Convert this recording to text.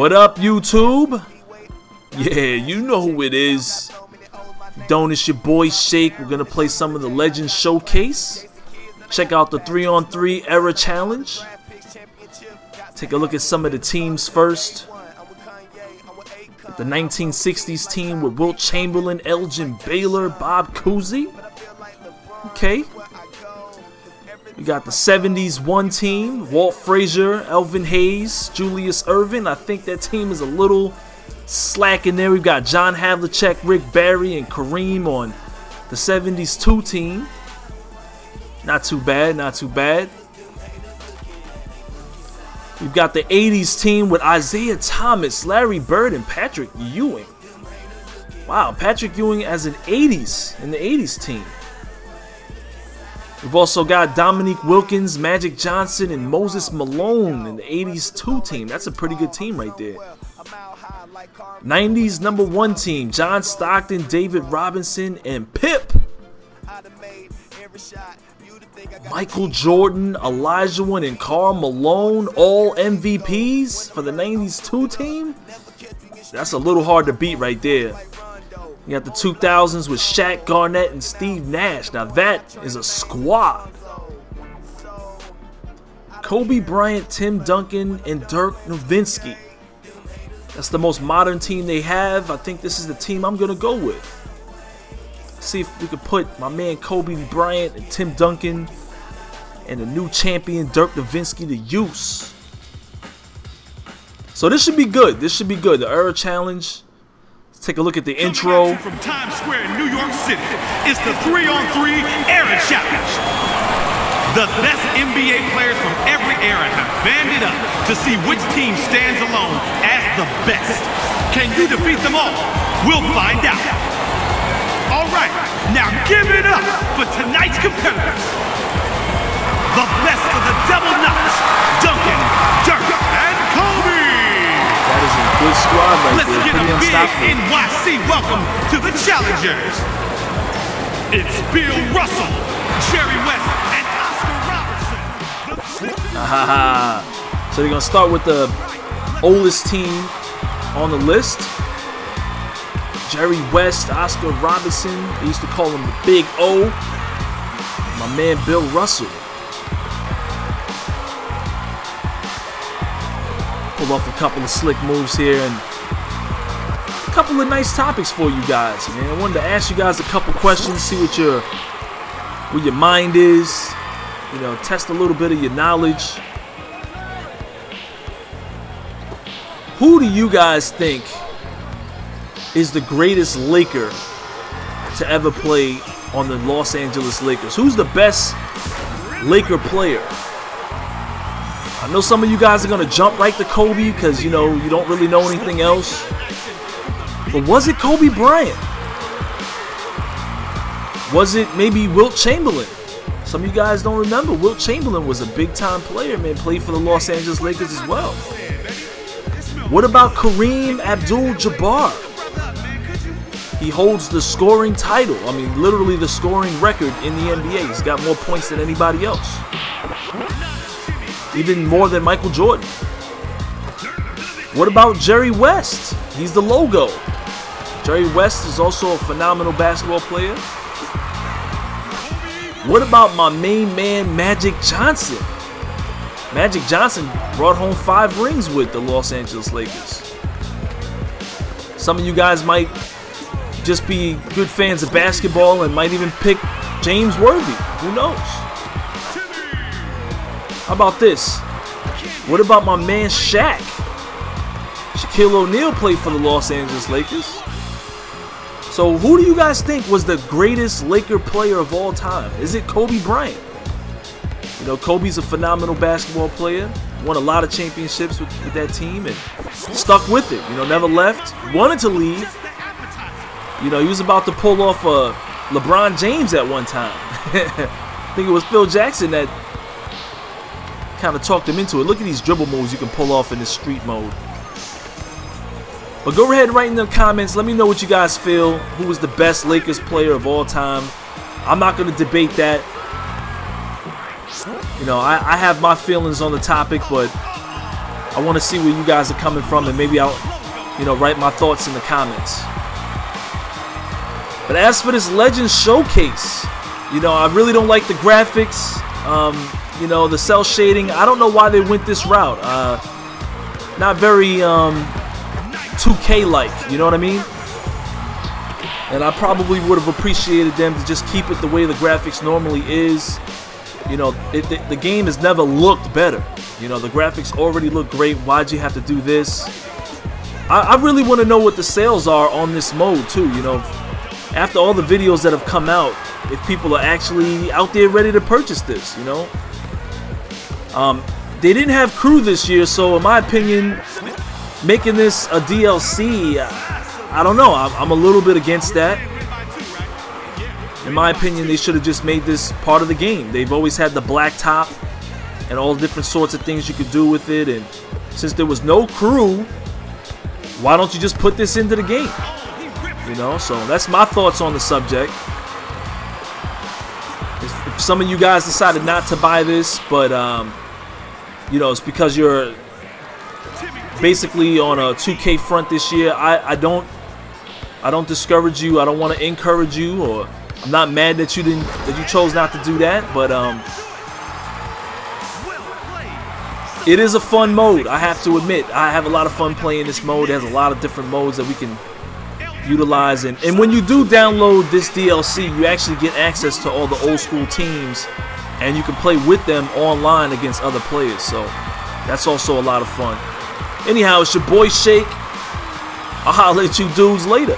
What up, YouTube? Yeah, you know who it is. Don't, it's your boy Shake. We're gonna play some of the Legends Showcase. Check out the 3-on-3 Era Challenge. Take a look at some of the teams first. The 1960s team with Wilt Chamberlain, Elgin Baylor, Bob Cousy. Okay. We got the 70s one team, Walt Frazier, Elvin Hayes, Julius Erving. I think that team is a little slack in there. We've got John Havlicek, Rick Barry, and Kareem on the 70s 2 team. Not too bad, not too bad. We've got the 80s team with Isaiah Thomas, Larry Bird, and Patrick Ewing. Wow, Patrick Ewing as an 80s in the 80s team. We've also got Dominique Wilkins, Magic Johnson, and Moses Malone in the 80s 2 team. That's a pretty good team right there. 90s number 1 team, John Stockton, David Robinson, and Pip. Michael Jordan, Elijah Wan, and Karl Malone, all MVPs for the 90s 2 team. That's a little hard to beat right there. You got the 2000s with Shaq, Garnett, and Steve Nash. Now that is a squad. Kobe Bryant, Tim Duncan, and Dirk Nowitzki. That's the most modern team they have. I think this is the team I'm going to go with. See if we could put my man Kobe Bryant and Tim Duncan and the new champion Dirk Nowitzki to use. So this should be good. This should be good. The Era Challenge. Let's take a look at the intro. From Times Square in New York City, it's the 3-on-3 Era Challenge. The best NBA players from every era have banded up to see which team stands alone as the best. Can you defeat them all? We'll find out. All right, now give it up for tonight's competitors. The best of the double notch, Duncan, Dirk, and Kobe. That is a good squad right Let's there. get a big NYC welcome to the challengers. It's Bill Russell, Jerry West, and Oscar Robertson. So they're gonna start with the oldest team on the list. Jerry West, Oscar Robertson. They used to call him the Big O. My man Bill Russell. Pull off a couple of slick moves here and a couple of nice topics for you guys. Man, I wanted to ask you guys a couple questions, see what your mind is. You know, test a little bit of your knowledge. Who do you guys think is the greatest Laker to ever play on the Los Angeles Lakers? Who's the best Laker player? I know some of you guys are going to jump right to Kobe because, you know, you don't really know anything else. But was it Kobe Bryant? Was it maybe Wilt Chamberlain? Some of you guys don't remember. Wilt Chamberlain was a big-time player, man. Played for the Los Angeles Lakers as well. What about Kareem Abdul-Jabbar? He holds the scoring title. I mean, literally the scoring record in the NBA. He's got more points than anybody else. Even more than Michael Jordan. What about Jerry West? He's the logo. Jerry West is also a phenomenal basketball player. What about my main man, Magic Johnson? Magic Johnson brought home 5 rings with the Los Angeles Lakers. Some of you guys might just be good fans of basketball and might even pick James Worthy. Who knows? How about this? What about my man Shaq? Shaquille O'Neal played for the Los Angeles Lakers. So who do you guys think was the greatest Laker player of all time? Is it Kobe Bryant? You know, Kobe's a phenomenal basketball player. Won a lot of championships with that team and stuck with it. You know, never left. Wanted to leave. You know, he was about to pull off LeBron James at one time. I think it was Phil Jackson that kind of talked him into it. Look at these dribble moves you can pull off in this street mode. But go ahead and write in the comments. Let me know what you guys feel. Who was the best Lakers player of all time? I'm not going to debate that. You know, I have my feelings on the topic, but I want to see where you guys are coming from, and maybe I'll, you know, write my thoughts in the comments. But as for this Legends Showcase, you know, I really don't like the graphics. You know, the cell shading. I don't know why they went this route. Not very 2K-like. You know what I mean? And I probably would have appreciated them to just keep it the way the graphics normally is. You know, the game has never looked better. You know, the graphics already look great. Why'd you have to do this? I really want to know what the sales are on this mode too. You know, after all the videos that have come out, if people are actually out there ready to purchase this. You know, they didn't have crew this year, so in my opinion, making this a DLC, I don't know. I'm a little bit against that. In my opinion, they should have just made this part of the game. They've always had the black top and all different sorts of things you could do with it. And since there was no crew, why don't you just put this into the game? You know, so that's my thoughts on the subject. If some of you guys decided not to buy this, but you know, it's because you're basically on a 2K front this year, I don't discourage you. I don't want to encourage you, or I'm not mad that you chose not to do that, but it is a fun mode. I have to admit, I have a lot of fun playing this mode. It has a lot of different modes that we can utilize, and when you do download this DLC, you actually get access to all the old school teams, and you can play with them online against other players. So that's also a lot of fun. Anyhow, it's your boy Shake. I'll holler at you dudes later.